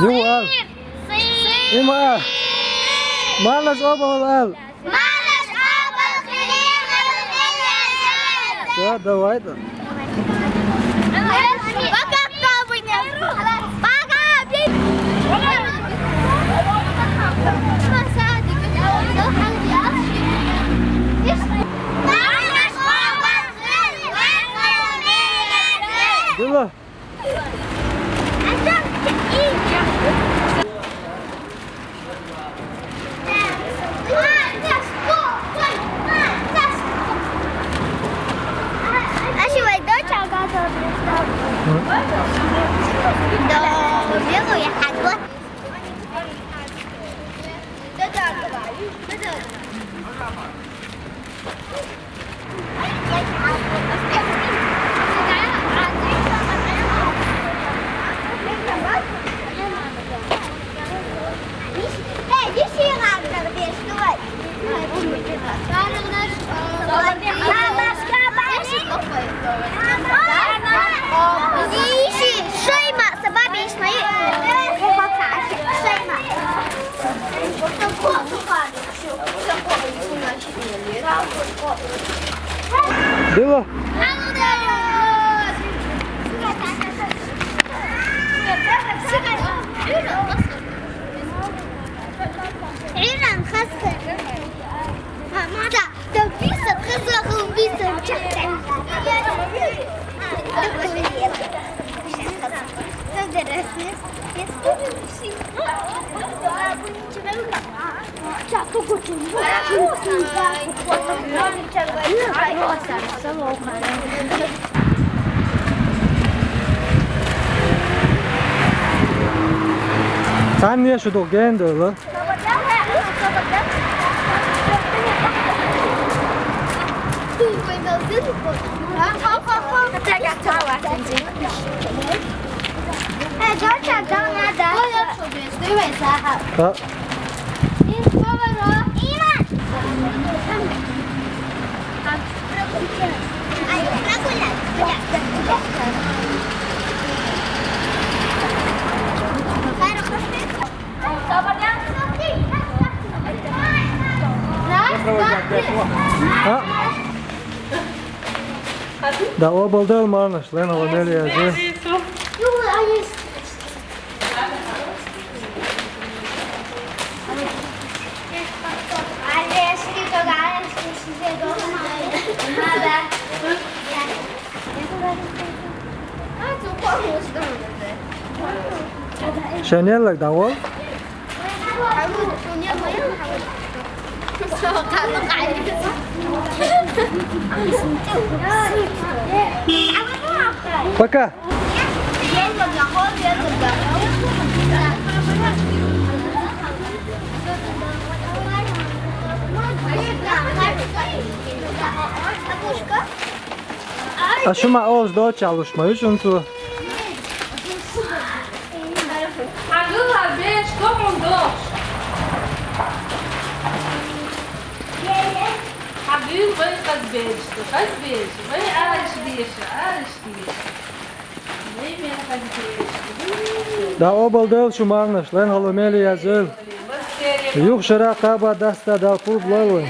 يوال إما ما لش أبغى الآن يا دوايدا يلا Dilo. عيران خسر ماذا تبيسة خسر خبيسة جدا Sen niye şu dokgen diyorlar? Ha. Ha. Da obal del marnaš, Lena Vamelija je. Chanel da o? Пока. A şu ma oz do çalışma üçün tu. Agora vez como um dois. Habib vai fazer vai Da obal del şu marnaş, Lena Vamelija je. Yuh şara kaba dasta da pul blavoj.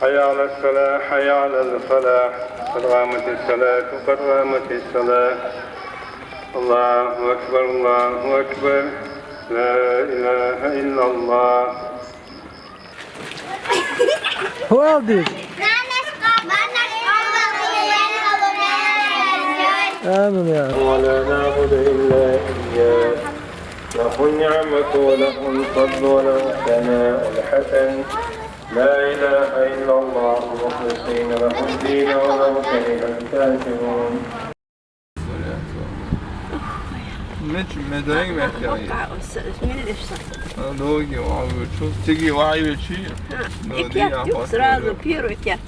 حي على الصلاة حي على الفلاح قد قامت الصلاة قد قامت الصلاة الله أكبر الله أكبر لا إله إلا الله. Who else did? آمين يا رب. ولا نعبد إلا إياه له النعمة وله الفضل وله الثناء الحسن لا إله إلا الله مخلصين له الدين ولو كره الكافرون. مدري ما كان من الإفصال دوغي وعاود شو تجي وعاود شيء إكيا يسرع بيرو إكيا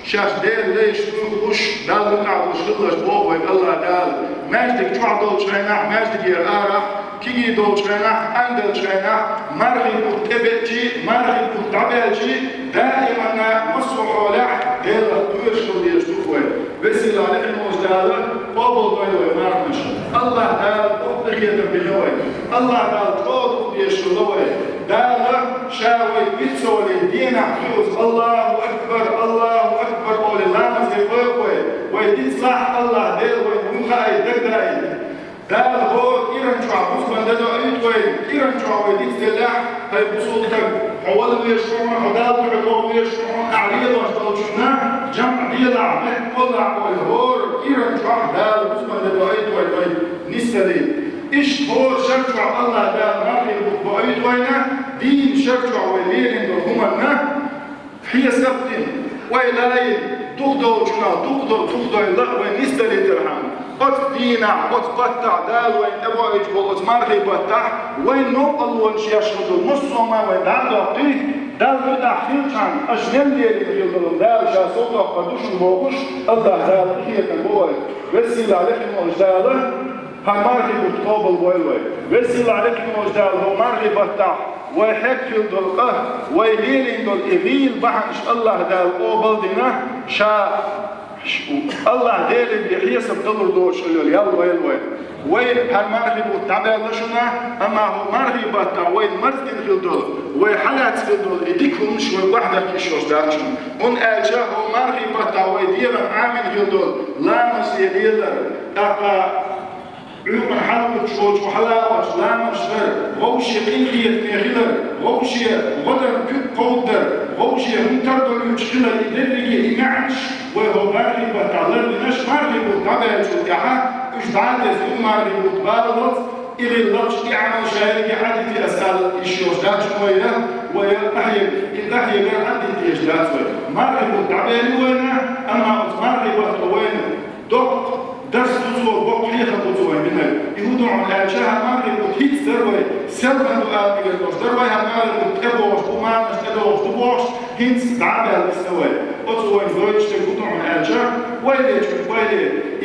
شاش دير ليش تروح دال نقع وشغلش بوه الله دال ماجدك جوع دول شرينا ماجدك يرارا كي دول شرينا عندل شرينا مرغي بتبتي مرغي بتعبالجي دائما مصر حولح دير دوير شغل يشتوفوه بس اللي عليك الموز دال بابل دويلوه مارمش الله دال بطلقية بينوه الله دال طوض بيشغلوه دال شاوي بيتسولي دينا حفوز الله أكبر الله أكبر قول الله مزيقوه ويتصلح الله دير ويمخاي دقداي دال هو كيران شعب بسمان دادو أيت وين كيران شعب ويتصلح هاي بصوتك حوال ويشعرون حدال تعطوا ويشعرون أعليل واشتغلشنا جمع ديلا مهلا والهور كيران شعب دال بسمان دادو أيت وين نستلي إيش هو شرع الله دال مرحي بأيت وينا دين شرع ولين هما هي سبتين وإلهي تقدر الله ونستلي ترحم قد دينا قد قطع دال وين أبغى يجبل مرحي بتاع وين نو الله يشهد المصومة وين عندك دال متحيل كان أجنبي اللي يقولون دال شاسوطة قدوش وبوش الله دال هي كبوي وسيلة عليكم وجداله هالمرغي بتقابل ويلوي وسيلة عليكم وجداله هو مرغي بتاع ويحكي الدلقة ويلين دل إبيل بحنش الله دال قابل دينا شا الله دال اللي حيسب دلر دوش اللي يلا ويلوي وين هالمرغي بتعبير لشنا أما هو مرغي بتاع وين مرزين في الدل وحلات في الدل يديكم شوي وحدة كيشوش دارشون من أجا هو مرغي بتاع ويدير عامل في الدل لا مسيدير أقا عيون حلقة شوش وحلاوش لا مشتر غوشي قيلية نغيلر غوشي غدر كت قودر غوشي منتردر يشغل إدرية إمعنش وهو مارغي بتعلر لنش مارغي بتعبير شدعا اشتعاد يزيو مارغي بتبالغت إلي اللوش إعمل شهري عادتي أسأل إشيوش دات شوية ويحيي غير عادتي إشدات شوية مارغي بتعبير وينا أما مارغي بتوين دوك درس بزور بوك حيخة بزور منها يهودون على أجاها مارغي بتهيت سروي سلمان وآمي قلتوش دروي هالمارغي بتكبوش بمانش تدوش دبوش هينس دعابي هالمستوى أتوين دويتش تكوتون على أجاها ويلي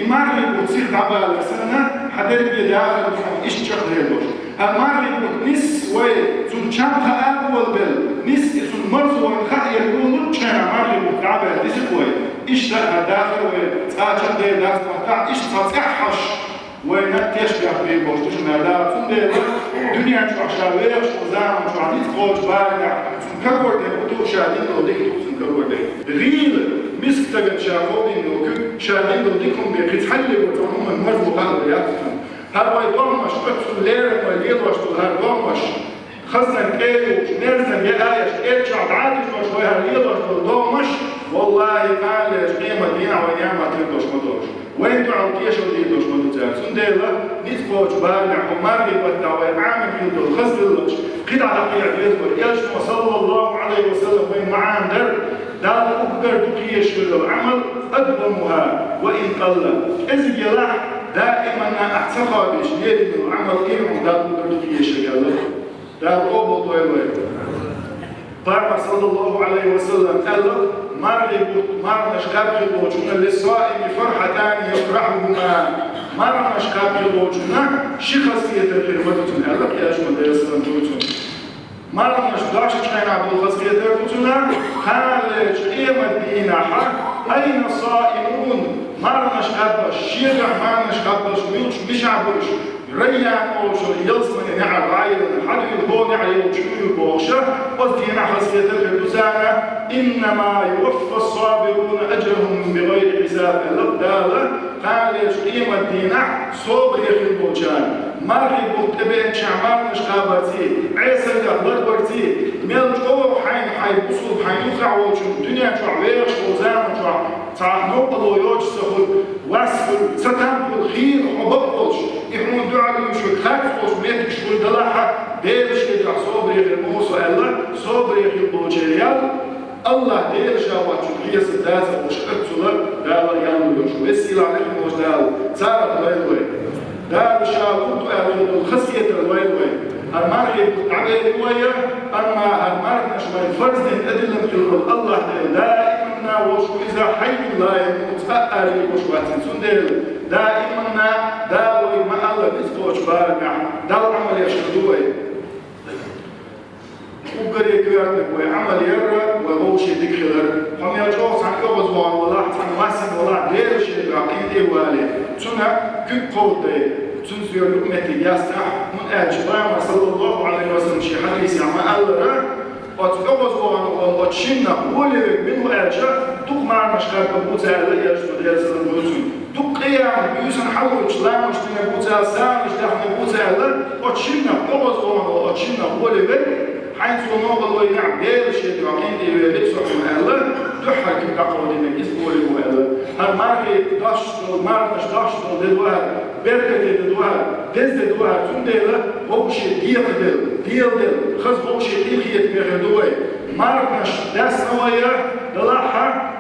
إمارغي بتصير دعابي هالمسنة حدر بيداخل بحن إيش تشخ هيدوش هالمارغي بتنس وي سن شامخة أول بل نس سن مرزو ونخح يقولون شانا مارغي بتعابي هالمسكوي إيش ده داخل وتاجر ده ناس مقطع إيش تصحش ونتيش بيعمل بوش تشمع ده فندق دنيا شو عشاويش وزام شو عديد خوش بارع سنكبر ده بدو شادين لو ديك سنكبر ده غير مسك تجد شافودين لو كل شادين لو ديكم بيقيت حل وتعمل المرض وقال رياضتهم هذا يضمش قصة ليرة وليد وشتو هالضمش خزن كيلو نرزن يقايش إيش عادي شوي هالليد وشتو ضمش والله قال قيمة دينا ونعمة تلدوش مدوش وين تعطيش وديدوش مدوش سنديلا نتفوج بارع ومارغي بتاوي عامل يدو خزل اللوش قد على قيع بيزبر يجب صلى الله عليه وسلم وين معان در دال أقدر تقيش العمل أدبمها وإن قل إذ يلاح دائما أحتقى بشنير من العمل إيرهم دال أقدر تقيش العمل دال أبو طويل طيب صلى الله عليه وسلم قال مرنا شكاب الوجونا للصائم فرحتان يفرحهما مرنا شكاب الوجونا شخصية الخدمة قال يا جماعة يا سلام توتون مرنا شداش كان عبد الخصية توتونا خالج قيمة دينا حق أين الصائمون مرنا شكاب الشيخ مرنا شكاب الشميوش مش عبرش ريان أوشر يلزمن نعر عيل حد يبون عيل شو يبوشة وزينا خصية الفردوسانة إنما يوفى الصابرون أجرهم بغير حساب الأبدال خالج قيمة دينا صوب يخل بوشان مرحب تبين شعمان نشقابتي عيسى الأخبار برتي ملجو حين بصوب حين يقع وشو الدنيا شعويش وزام شعو تعهنو الله يوجسه واسفل ستنبو الخير وبطلش يحمون دعالي وشو خاتفوش ميتك شو الدلاحة دير شيء صبري الموسى الله صبري البوجيال الله دير شاوات شقية سداسة وشقتله دال يانو يوش وسيلة عليهم وجدال صارت ويلوي دال شاوت أهل الخسية الويلوي المرء تعبير ويا أما المرء نشمل فرز أدلة الله دائما وشو إذا حي لا يموت أهل وشوات سندل دائما داوي ما الله بيسقوش بارك داو عمل يشهدوه وقري كيرتك وعمل يرى وغوشي دكخلر هم يجوز عن أغزوان ولا عن واسم ولا غير شيء عقيدة والي تنا كل قوتي تنسير لقمتي يستح من أجبام صلى الله عليه وسلم شي حديث عما ألرا وتغزوان وتشنا ولي منه أجا دوك معنا شخاب بوتا على يجب ديال سلام بوتون دوك قيام بيوسن حلو تشلام وشتنا بوتا سامش دحنا بوتا على وتشنا غزوان وتشنا ولي حيث نوبل وينعم دير شيء عقيدي ويلبس من الله تحرك تقول إنك اسمه لمؤلف هالماركة داشتل ماركش داشتل دلوها بركة دلوها دز دلوها تنديله بوشي ديل خز بوشي ديخيت مغدوه ماركش داس نوايا دلاحة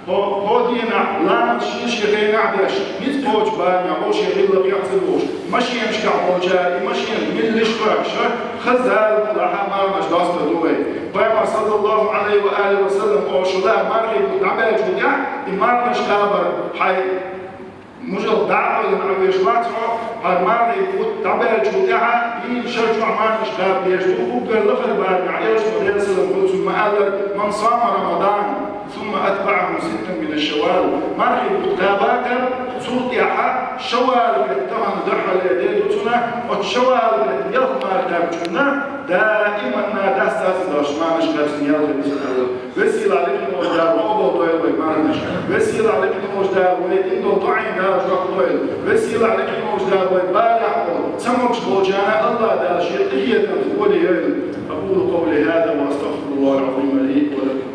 هودينا لا شيء غير عدش ميت بوج بارنا بوشي غير يحصلوش ماشي يمشي كعبوجا ماشي من الاشتراك خزال لها مارناش داست دوي بما صلى الله عليه وآله وسلم قوشلا مارغي تعبير جوجا مارناش خابر حي مجرد دعوة لنعوي شواتها هالمارغي تعبير جوجا يشجع مارناش خابر يجدوه قال لخر بارنا عليه وسلم قلت المآلر من صام رمضان ثم أتبعه 6 من الشوال مارغي تاباكر صوتيها شوال بتمن دحل يديتنا وتشوال يلقى كابتنا دائما داس داش ما مش نفسي يلا بسال وسيل عليك الموجدار وابو طويل ما مش وسيل عليك الموجدار ويدين ضعين داش طويل وسيل عليك الموجدار وبالع سموش بوجانا الله داش يقيه تقولي اقول قولي هذا واستغفر الله العظيم لي ولكم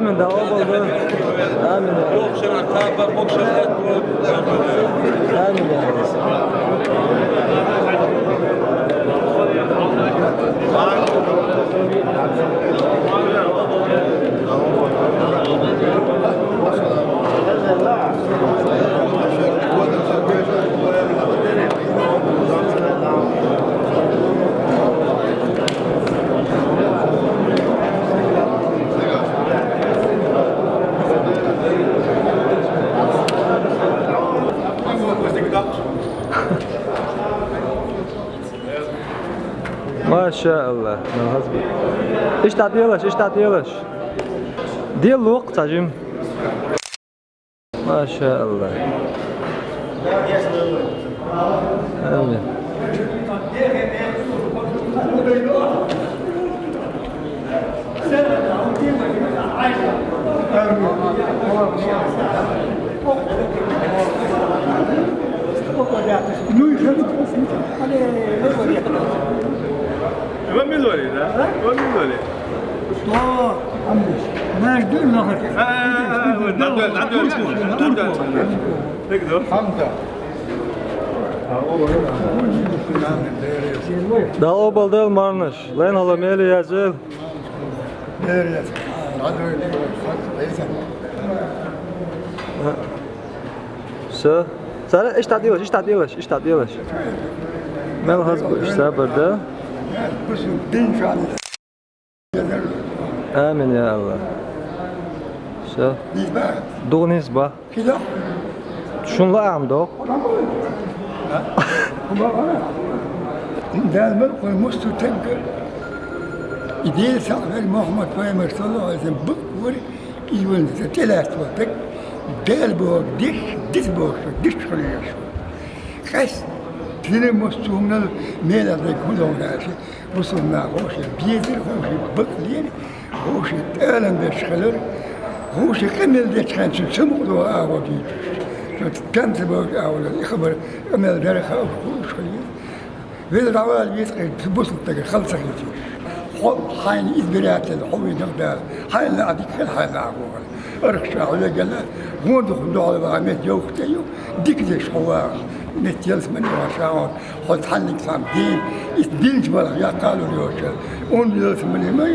آمين ده أول آمين بوكشر الكابر بوكشر آمين يا ما شاء الله ايش تعطيلش ايش تعطيلش ديال الوقت عجم ما شاء الله آمين Vad vill du i det? Vad vill du i? Da obaldel marnış. Lan halameli yazıl. Все. Зараз اشتاق делаешь. Мел хаз bu işler burada. Amin ya Allah. Все. Doğunuz ba. Şunla am doğ. دائما يقول مستتنكر يدير سعر محمد فايمر صلى الله عليه وسلم بقول يقول ثلاث وقت دال بوق دش بوق دش خليش خس تنين مستومنا ميلا ذي كلهم راسي وصلنا خوش بيدر خوش بقلين خوش تالن دش خلر خوش كمل دش خانش سمقوا أعودي كان سبوق أول الخبر كمل درخ خوش خليل ويل العوال يسقي تبص تقول خلص خلتي حين إذبرات الحوي نقدر حين عديك حين عقول أركش على جل هون دخل على بعمت يوم تيو ديك ديش هو نتيلس من وشاون حط حنك سام دين الدين جبل يا قالوا يوشل أون يلس من ما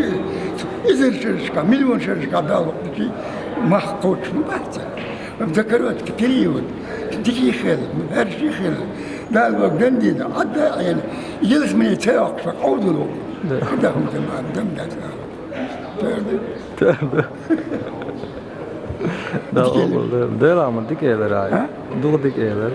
إذا شركة مليون شركة بالوقتي ما حقوش مباشر بذكرت كثيرون تيجي خير هرشي خير ده الوقت جندي عدى يعني يجلس من يتاعك فقعود له كده هم تمام دم ده Da obaldel. Del ama dik eyler ay. Dur dik eyler.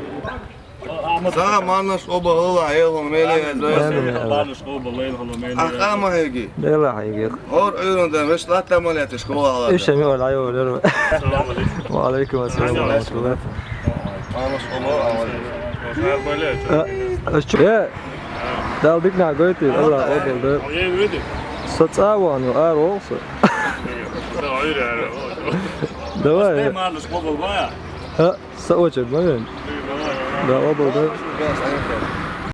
Sağ marnaş oba hıla ayılın mele yazıyor. Barnes oba leyn halomeli. Akama hegi. Del ay. Or öyründen ve şlat ameliyat şkola ala. İşte mi olay olur. Selam aleyküm. Ve aleyküm selam ve rahmetullah. Marnaş oba ameliyat. Ya. Dal dik na goyti. Allah obaldel. Oye vedi. Satsawan yo ar olsa. Hayır. Давай. Barnes oba baya. Ha, sa очередь, момент. Да, обалдел. Biraz ayıp.